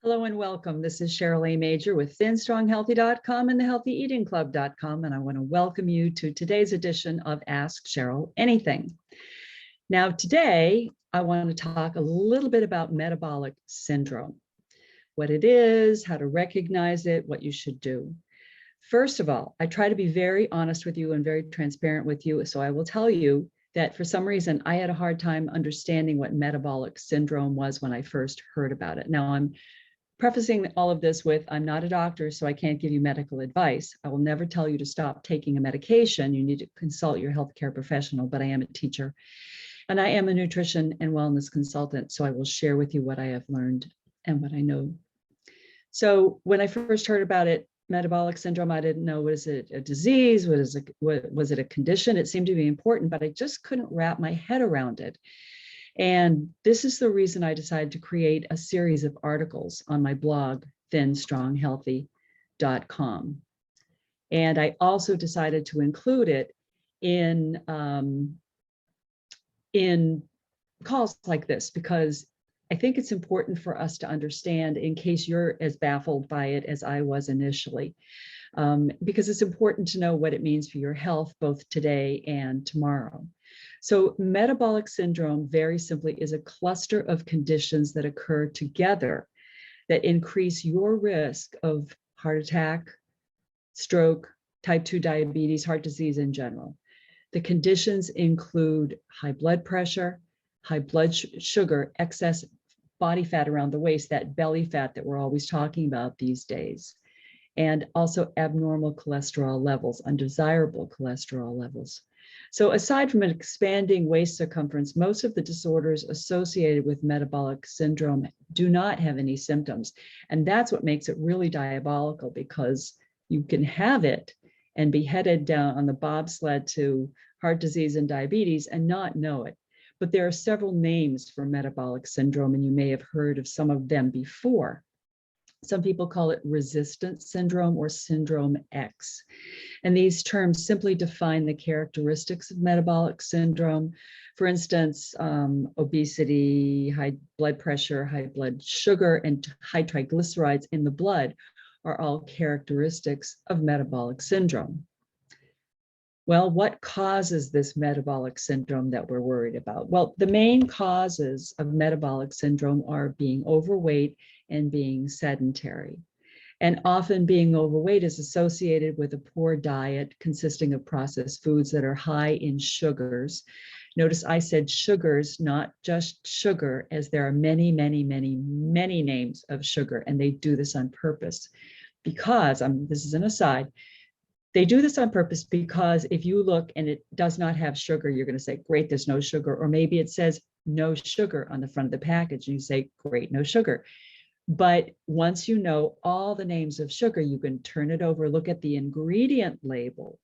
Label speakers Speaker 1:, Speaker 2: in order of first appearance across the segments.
Speaker 1: Hello and welcome. This is Cheryl A. Major with ThinStrongHealthy.com and theHealthyEatingClub.com, and I want to welcome you to today's edition of Ask Cheryl Anything. Now, today, I want to talk a little bit about metabolic syndrome, what it is, how to recognize it, what you should do. First of all, I try to be very honest with you and very transparent with you, so I will tell you that for some reason, I had a hard time understanding what metabolic syndrome was when I first heard about it. Now, I'm prefacing all of this with, I'm not a doctor, so I can't give you medical advice. I will never tell you to stop taking a medication. You need to consult your healthcare professional, but I am a teacher. And I am a nutrition and wellness consultant, so I will share with you what I have learned and what I know. So when I first heard about it, metabolic syndrome, I didn't know, was it a disease? Was it a condition? It seemed to be important, but I just couldn't wrap my head around it. And this is the reason I decided to create a series of articles on my blog, ThinStrongHealthy.com. And I also decided to include it in calls like this, because I think it's important for us to understand, in case you're as baffled by it as I was initially, because it's important to know what it means for your health, both today and tomorrow. So metabolic syndrome, very simply, is a cluster of conditions that occur together that increase your risk of heart attack, stroke, type 2 diabetes, heart disease in general. The conditions include high blood pressure, high blood sugar, excess body fat around the waist, that belly fat that we're always talking about these days, and also abnormal cholesterol levels, undesirable cholesterol levels. So aside from an expanding waist circumference, most of the disorders associated with metabolic syndrome do not have any symptoms. And that's what makes it really diabolical, because you can have it and be headed down on the bobsled to heart disease and diabetes and not know it. But there are several names for metabolic syndrome, and you may have heard of some of them before. Some people call it resistance syndrome or syndrome X. And these terms simply define the characteristics of metabolic syndrome. For instance, obesity, high blood pressure, high blood sugar, and high triglycerides in the blood are all characteristics of metabolic syndrome. Well, what causes this metabolic syndrome that we're worried about? Well, the main causes of metabolic syndrome are being overweight and being sedentary. And often being overweight is associated with a poor diet consisting of processed foods that are high in sugars. Notice I said sugars, not just sugar, as there are many, many, many, many names of sugar, and they do this on purpose. Because, this is an aside, they do this on purpose because if you look and it does not have sugar, you're going to say, great, there's no sugar. Or maybe it says no sugar on the front of the package, and you say, great, no sugar. But once you know all the names of sugar, you can turn it over, look at the ingredient label,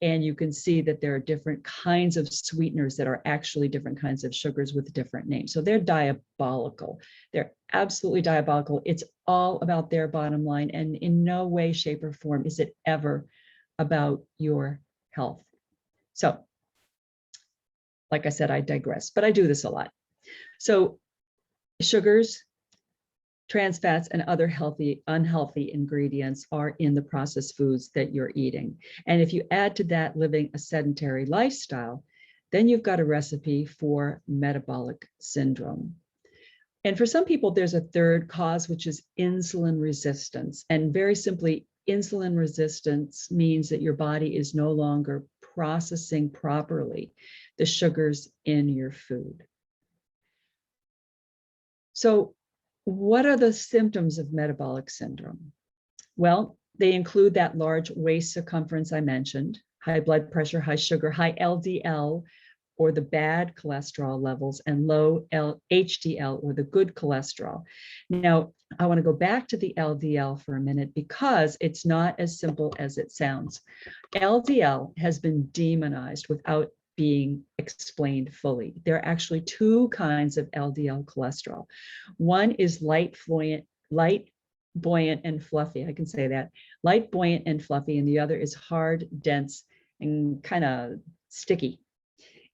Speaker 1: and you can see that there are different kinds of sweeteners that are actually different kinds of sugars with different names. So they're diabolical. They're absolutely diabolical. It's all about their bottom line, and in no way, shape, or form is it ever about your health. So, like I said, I digress, but I do this a lot. So sugars, trans fats, and other unhealthy ingredients are in the processed foods that you're eating. And if you add to that living a sedentary lifestyle, then you've got a recipe for metabolic syndrome. And for some people, there's a third cause, which is insulin resistance. And very simply, insulin resistance means that your body is no longer processing properly the sugars in your food. So what are the symptoms of metabolic syndrome? Well, they include that large waist circumference I mentioned, high blood pressure, high sugar, high LDL, or the bad cholesterol levels, and low HDL, or the good cholesterol. Now, I want to go back to the LDL for a minute, because it's not as simple as it sounds. LDL has been demonized without being explained fully. There are actually two kinds of LDL cholesterol. One is light, buoyant, and fluffy. I can say that. Light, buoyant, and fluffy, and the other is hard, dense, and kind of sticky.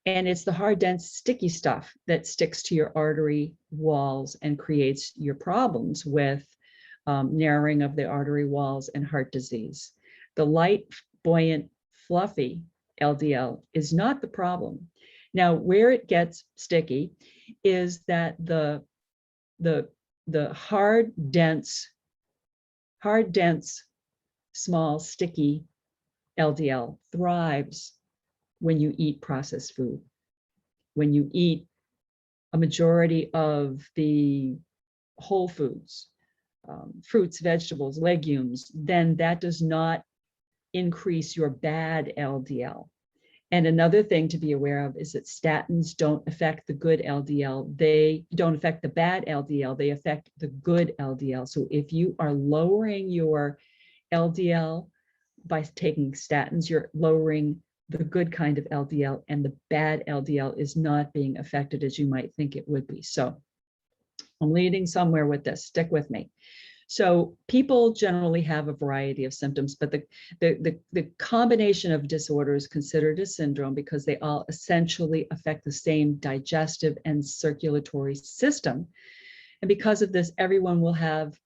Speaker 1: And it's the hard, dense, sticky stuff that sticks to your artery walls and creates your problems with narrowing of the artery walls and heart disease. The light, buoyant, fluffy LDL is not the problem. Now, where it gets sticky is that the hard, dense, small, sticky LDL thrives when you eat processed food. When you eat a majority of the whole foods, fruits, vegetables, legumes, then that does not increase your bad LDL. And another thing to be aware of is that statins don't affect the good LDL. They don't affect the bad LDL. They affect the good LDL. So if you are lowering your LDL by taking statins, you're lowering the good kind of LDL, and the bad LDL is not being affected as you might think it would be. So I'm leading somewhere with this. Stick with me. So people generally have a variety of symptoms, but the combination of disorders considered a syndrome because they all essentially affect the same digestive and circulatory system. And because of this, everyone will have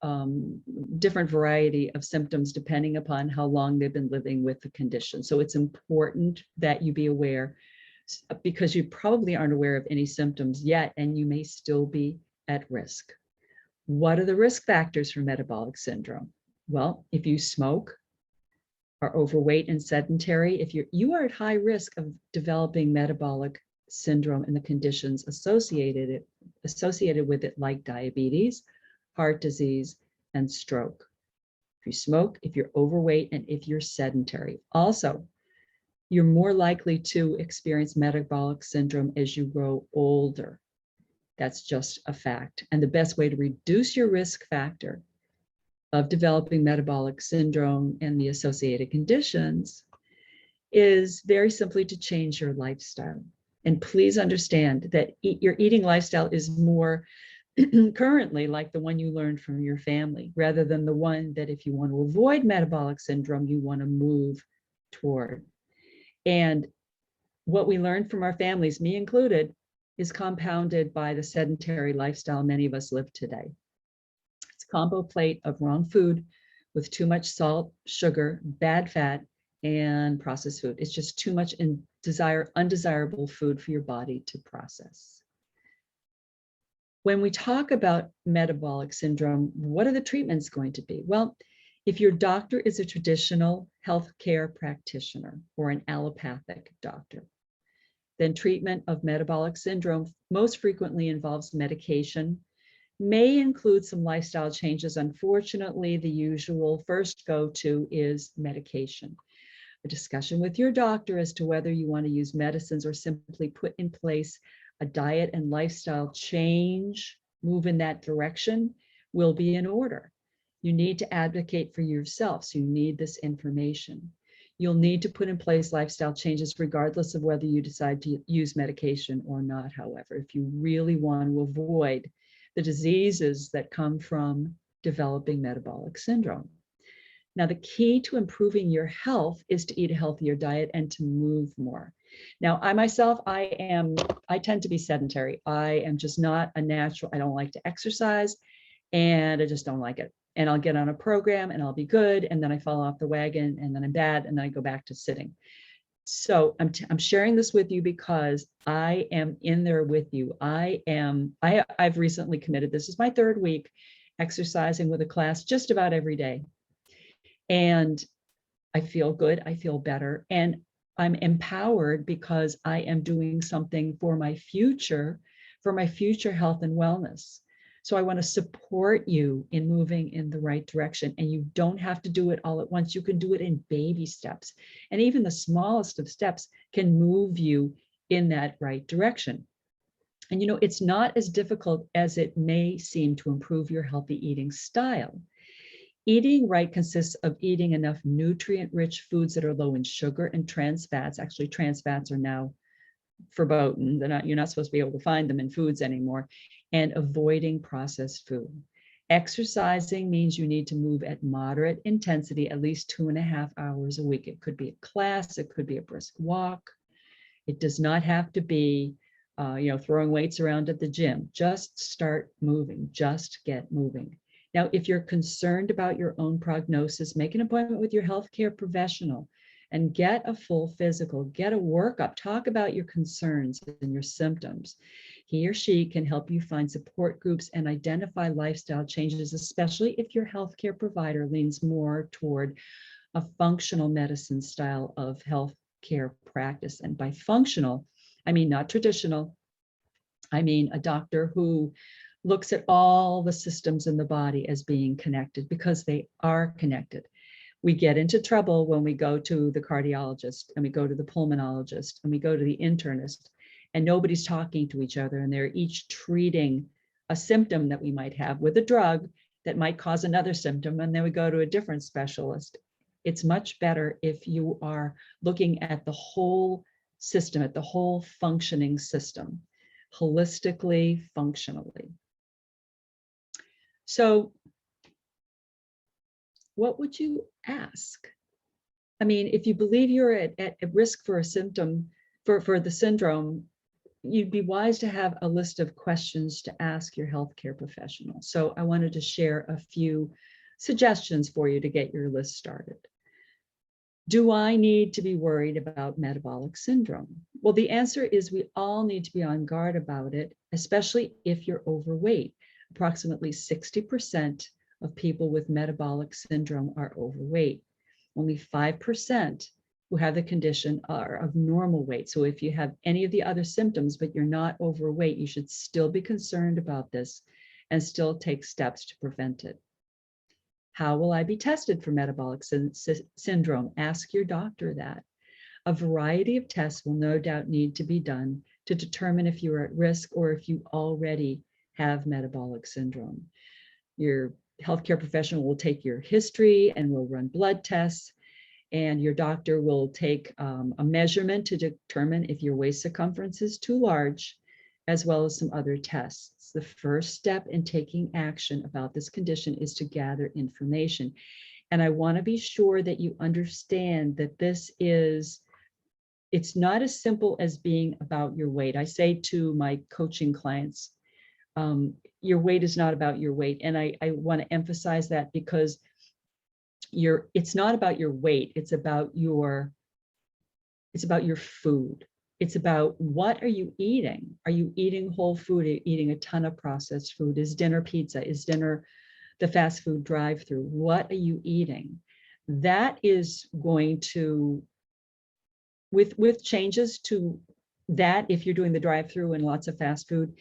Speaker 1: different variety of symptoms depending upon how long they've been living with the condition. So it's important that you be aware, because you probably aren't aware of any symptoms yet, and you may still be at risk. What are the risk factors for metabolic syndrome? Well, if you smoke, are overweight and sedentary, if you are at high risk of developing metabolic syndrome and the conditions associated with it, like diabetes, heart disease, and stroke. If you smoke, if you're overweight, and if you're sedentary. Also, you're more likely to experience metabolic syndrome as you grow older. That's just a fact. And the best way to reduce your risk factor of developing metabolic syndrome and the associated conditions is very simply to change your lifestyle. And please understand that your eating lifestyle is more currently like the one you learned from your family, rather than the one that if you want to avoid metabolic syndrome, you want to move toward. And what we learned from our families, me included, is compounded by the sedentary lifestyle many of us live today. It's a combo plate of wrong food with too much salt, sugar, bad fat, and processed food. It's just too much undesirable food for your body to process. When we talk about metabolic syndrome, what are the treatments going to be? Well, if your doctor is a traditional healthcare practitioner or an allopathic doctor, then treatment of metabolic syndrome most frequently involves medication, may include some lifestyle changes. Unfortunately, the usual first go-to is medication. A discussion with your doctor as to whether you want to use medicines or simply put in place a diet and lifestyle change, move in that direction, will be in order. You need to advocate for yourself, so you need this information. You'll need to put in place lifestyle changes regardless of whether you decide to use medication or not, however, if you really want to avoid the diseases that come from developing metabolic syndrome. Now, the key to improving your health is to eat a healthier diet and to move more. Now, I myself, I tend to be sedentary. I am just not a natural, I don't like to exercise, and I just don't like it. And I'll get on a program and I'll be good, and then I fall off the wagon, and then I'm bad, and then I go back to sitting. So I'm sharing this with you because I am in there with you. I've recently committed, this is my 3rd week, exercising with a class just about every day. And I feel good, I feel better, and I'm empowered because I am doing something for my future health and wellness. So I want to support you in moving in the right direction. And you don't have to do it all at once. You can do it in baby steps. And even the smallest of steps can move you in that right direction. And you know, it's not as difficult as it may seem to improve your healthy eating style. Eating right consists of eating enough nutrient-rich foods that are low in sugar and trans fats. Actually, trans fats are now verboten. You're not supposed to be able to find them in foods anymore. And avoiding processed food. Exercising means you need to move at moderate intensity, at least 2.5 hours a week. It could be a class, it could be a brisk walk. It does not have to be, throwing weights around at the gym. Just start moving, just get moving. Now, if you're concerned about your own prognosis, make an appointment with your healthcare professional and get a full physical, get a workup, talk about your concerns and your symptoms. He or she can help you find support groups and identify lifestyle changes, especially if your healthcare provider leans more toward a functional medicine style of healthcare practice. And by functional, I mean not traditional. I mean a doctor who looks at all the systems in the body as being connected, because they are connected. We get into trouble when we go to the cardiologist and we go to the pulmonologist and we go to the internist, and nobody's talking to each other, and they're each treating a symptom that we might have with a drug that might cause another symptom, and then we go to a different specialist. It's much better if you are looking at the whole system, at the whole functioning system, holistically, functionally. So what would you ask? I mean, if you believe you're at risk for a symptom, for the syndrome, you'd be wise to have a list of questions to ask your healthcare professional. So I wanted to share a few suggestions for you to get your list started. Do I need to be worried about metabolic syndrome? Well, the answer is we all need to be on guard about it, especially if you're overweight. Approximately 60% of people with metabolic syndrome are overweight. Only 5% who have the condition are of normal weight. So if you have any of the other symptoms, but you're not overweight, you should still be concerned about this and still take steps to prevent it. How will I be tested for metabolic syndrome? Ask your doctor that. A variety of tests will no doubt need to be done to determine if you're at risk or if you already have metabolic syndrome. Your healthcare professional will take your history and will run blood tests, and your doctor will take a measurement to determine if your waist circumference is too large, as well as some other tests. The first step in taking action about this condition is to gather information. And I want to be sure that you understand that it's not as simple as being about your weight. I say to my coaching clients, your weight is not about your weight. And I want to emphasize that, because it's not about your weight, it's about your food. It's about, what are you eating? Are you eating whole food? Are you eating a ton of processed food? Is dinner pizza? Is dinner the fast food drive-through? What are you eating? That is going to, with changes to that, if you're doing the drive-through and lots of fast food,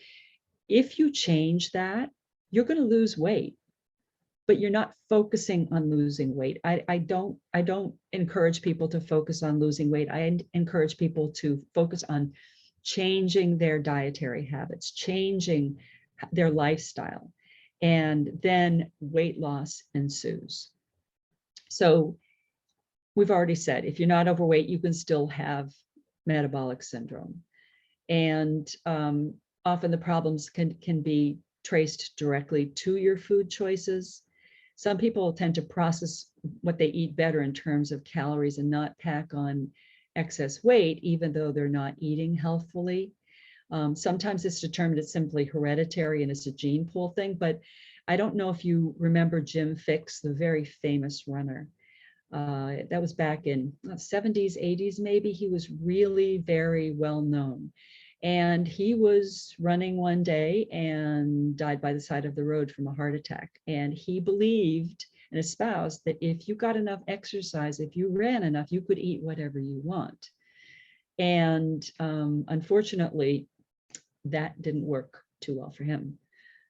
Speaker 1: if you change that, you're going to lose weight, but you're not focusing on losing weight. I don't encourage people to focus on losing weight. I encourage people to focus on changing their dietary habits, changing their lifestyle, and then weight loss ensues. So we've already said, if you're not overweight, you can still have metabolic syndrome. And often the problems can be traced directly to your food choices. Some people tend to process what they eat better in terms of calories and not pack on excess weight, even though they're not eating healthfully. Sometimes it's determined it's simply hereditary and it's a gene pool thing, but I don't know if you remember Jim Fixx, the very famous runner. That was back in the 70s, 80s, maybe. He was really very well known. And he was running one day and died by the side of the road from a heart attack. And he believed and espoused that if you got enough exercise, if you ran enough, you could eat whatever you want. And unfortunately, that didn't work too well for him.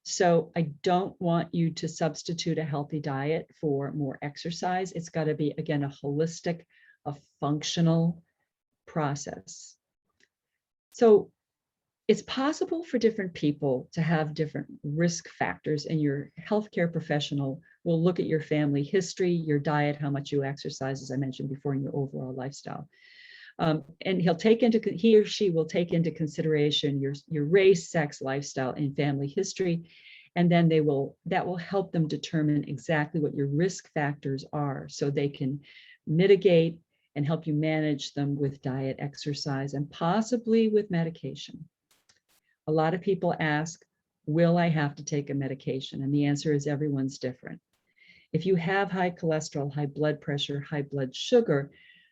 Speaker 1: So I don't want you to substitute a healthy diet for more exercise. It's got to be, again, a holistic, a functional process. So it's possible for different people to have different risk factors, and your healthcare professional will look at your family history, your diet, how much you exercise, as I mentioned before, and your overall lifestyle. And he or she will take into consideration your race, sex, lifestyle, and family history. And then that will help them determine exactly what your risk factors are, so they can mitigate and help you manage them with diet, exercise, and possibly with medication. A lot of people ask, will I have to take a medication? And the answer is everyone's different. If you have high cholesterol, high blood pressure, high blood sugar,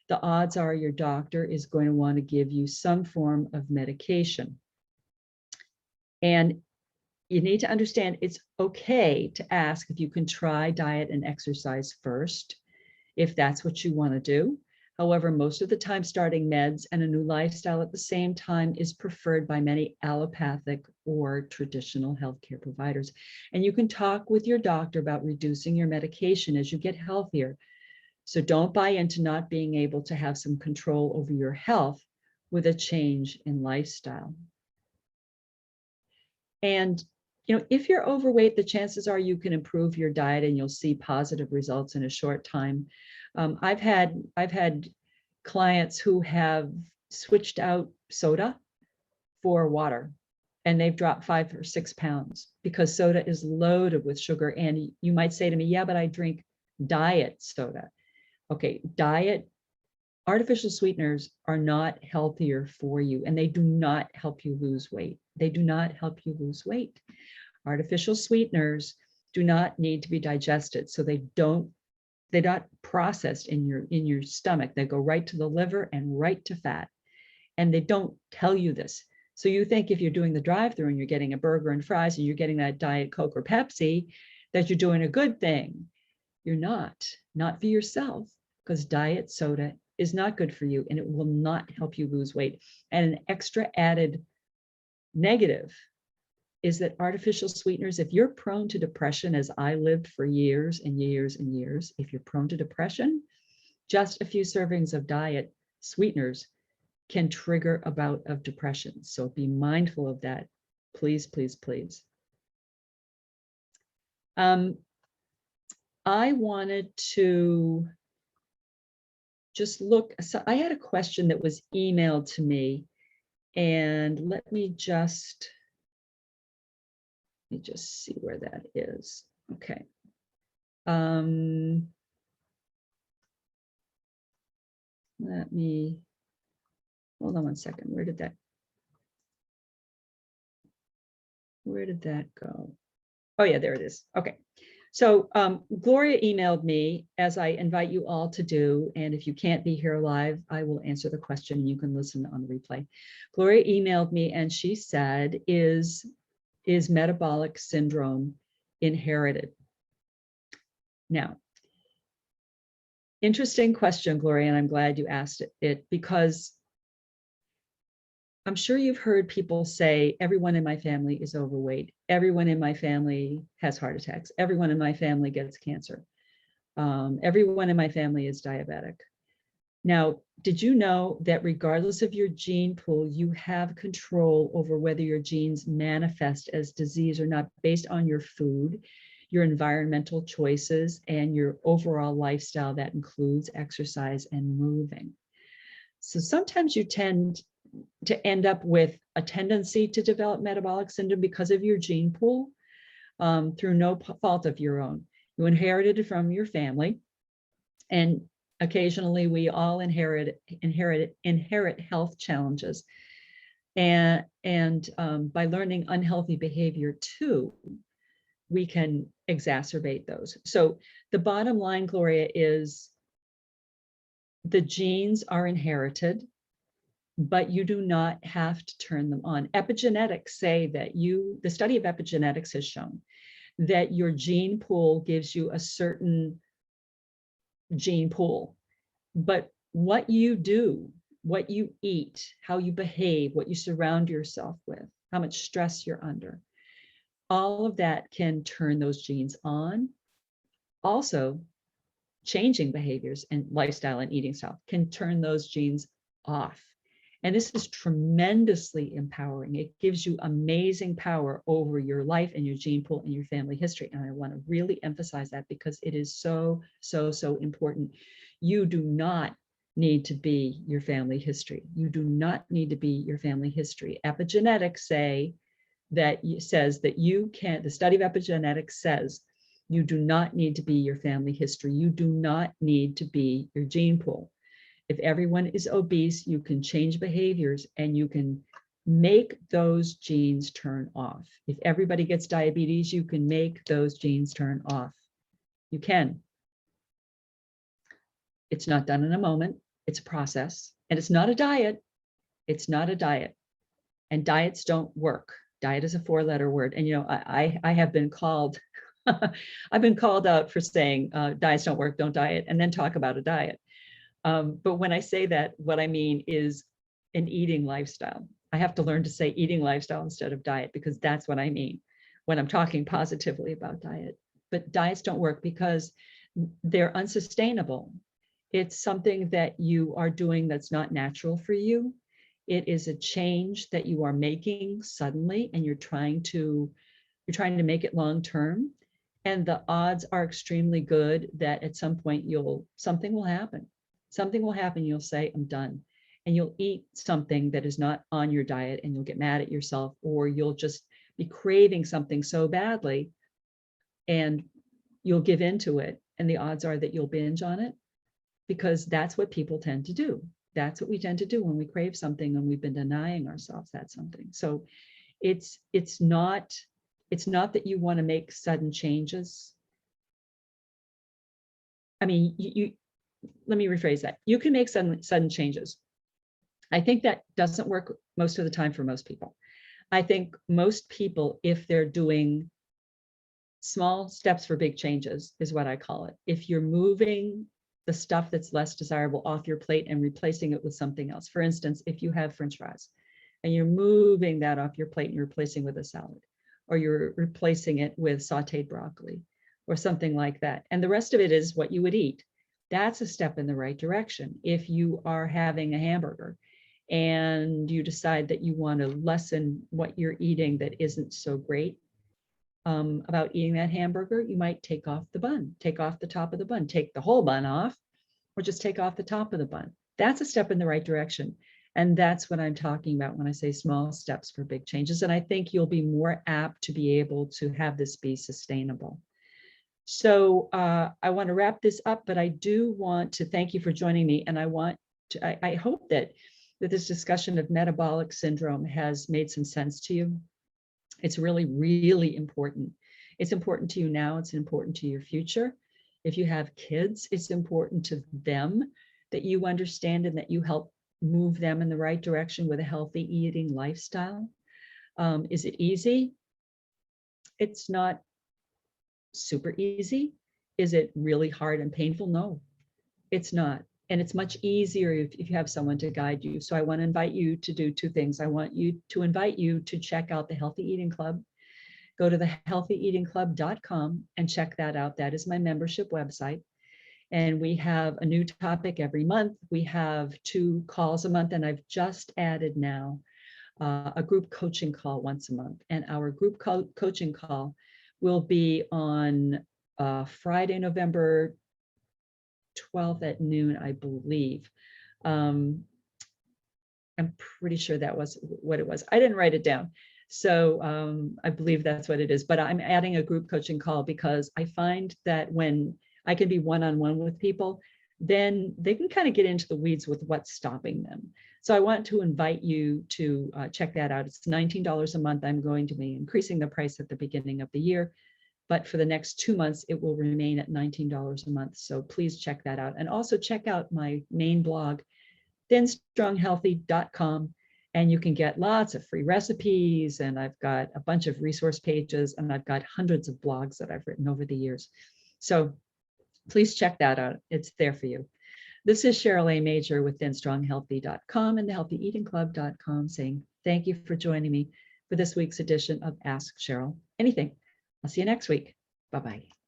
Speaker 1: the odds are your doctor is going to want to give you some form of medication. And you need to understand it's okay to ask if you can try diet and exercise first, if that's what you want to do. However, most of the time, starting meds and a new lifestyle at the same time is preferred by many allopathic or traditional healthcare providers. And you can talk with your doctor about reducing your medication as you get healthier. So don't buy into not being able to have some control over your health with a change in lifestyle. And if you're overweight, the chances are you can improve your diet and you'll see positive results in a short time. I've had clients who have switched out soda for water, and they've dropped 5 or 6 pounds because soda is loaded with sugar. And you might say to me, yeah, but I drink diet soda. Okay, artificial sweeteners are not healthier for you, and they do not help you lose weight. They do not help you lose weight. Artificial sweeteners do not need to be digested, so they're not processed in your stomach. They go right to the liver and right to fat, and they don't tell you this. So you think if you're doing the drive-through and you're getting a burger and fries and you're getting that Diet Coke or Pepsi, that you're doing a good thing. You're not for yourself, because diet soda is not good for you and it will not help you lose weight. And an extra added negative is that artificial sweeteners, if you're prone to depression, as I lived for years and years and years, if you're prone to depression, just a few servings of diet sweeteners can trigger a bout of depression. So be mindful of that. Please, please, please. I wanted to just look. So I had a question that was emailed to me, and let me just see where that is. Okay. Let me, hold on one second. Where did that go? Oh yeah, there it is. Okay. So Gloria emailed me, as I invite you all to do. And if you can't be here live, I will answer the question. You can listen on the replay. Gloria emailed me and she said, is metabolic syndrome inherited? Now, interesting question, Gloria, and I'm glad you asked it because I'm sure you've heard people say, everyone in my family is overweight. Everyone in my family has heart attacks. Everyone in my family gets cancer. Everyone in my family is diabetic. Now, did you know that regardless of your gene pool, you have control over whether your genes manifest as disease or not based on your food, your environmental choices, and your overall lifestyle that includes exercise and moving? So sometimes you tend to end up with a tendency to develop metabolic syndrome because of your gene pool, through no fault of your own. You inherited it from your family, and occasionally we all inherit health challenges. And by learning unhealthy behavior too, we can exacerbate those. So the bottom line, Gloria, is the genes are inherited, but you do not have to turn them on. Epigenetics say that the study of epigenetics has shown that your gene pool gives you a certain gene pool, but what you do, what you eat, how you behave, what you surround yourself with, how much stress you're under, all of that can turn those genes on. Also, changing behaviors and lifestyle and eating style can turn those genes off. And this is tremendously empowering. It gives you amazing power over your life and your gene pool and your family history. And I want to really emphasize that because it is so, so, so important. You do not need to be your family history. You do not need to be your family history. Epigenetics says that you can't, the study of epigenetics says you do not need to be your family history. You do not need to be your gene pool. If everyone is obese, you can change behaviors and you can make those genes turn off. If everybody gets diabetes, you can make those genes turn off. You can. It's not done in a moment. It's a process. And it's not a diet. It's not a diet. And diets don't work. Diet is a 4-letter word. And, you know, I have been called, I've been called out for saying diets don't work, don't diet, and then talk about a diet. But when I say that, what I mean is an eating lifestyle. I have to learn to say eating lifestyle instead of diet, because that's what I mean when I'm talking positively about diet. But diets don't work because they're unsustainable. It's something that you are doing that's not natural for you. It is a change that you are making suddenly, and you're trying to make it long term. And the odds are extremely good that at some point something will happen. Something will happen. You'll say, I'm done. And you'll eat something that is not on your diet, and you'll get mad at yourself, or you'll just be craving something so badly and you'll give into it. And the odds are that you'll binge on it, because that's what people tend to do. That's what we tend to do when we crave something and we've been denying ourselves that something. So it's not that you want to make sudden changes. I mean, let me rephrase that. You can make sudden changes. I think that doesn't work most of the time for most people. I think most people, if they're doing small steps for big changes, is what I call it. If you're moving the stuff that's less desirable off your plate and replacing it with something else. For instance, if you have French fries and you're moving that off your plate and you're replacing with a salad, or you're replacing it with sauteed broccoli or something like that, and the rest of it is what you would eat, that's a step in the right direction. If you are having a hamburger and you decide that you want to lessen what you're eating that isn't so great about eating that hamburger, you might take off the bun, take off the top of the bun, take the whole bun off, or just take off the top of the bun. That's a step in the right direction. And that's what I'm talking about when I say small steps for big changes. And I think you'll be more apt to be able to have this be sustainable. So I want to wrap this up, but I do want to thank you for joining me. And I hope that this discussion of metabolic syndrome has made some sense to you. It's really, really important. It's important to you now. It's important to your future. If you have kids, it's important to them that you understand and that you help move them in the right direction with a healthy eating lifestyle. Is it easy? It's not super easy. Is it really hard and painful? No, it's not. And it's much easier if you have someone to guide you. So I want to invite you to do 2 things. I want you to invite you to check out the Healthy Eating Club. Go to the healthyeatingclub.com and check that out. That is my membership website. And we have a new topic every month. We have 2 calls a month, and I've just added now a group coaching call once a month. And our group coaching call will be on Friday, November 12th at noon, I believe. I'm pretty sure that was what it was. I didn't write it down. So I believe that's what it is. But I'm adding a group coaching call because I find that when I can be one-on-one with people, then they can kind of get into the weeds with what's stopping them. So I want to invite you to check that out. It's $19 a month. I'm going to be increasing the price at the beginning of the year, but for the next 2 months, it will remain at $19 a month. So please check that out. And also check out my main blog, thinstronghealthy.com. And you can get lots of free recipes. And I've got a bunch of resource pages, and I've got hundreds of blogs that I've written over the years. So please check that out. It's there for you. This is Cheryl A. Major with thinstronghealthy.com and the healthyeatingclub.com saying thank you for joining me for this week's edition of Ask Cheryl Anything. I'll see you next week. Bye-bye.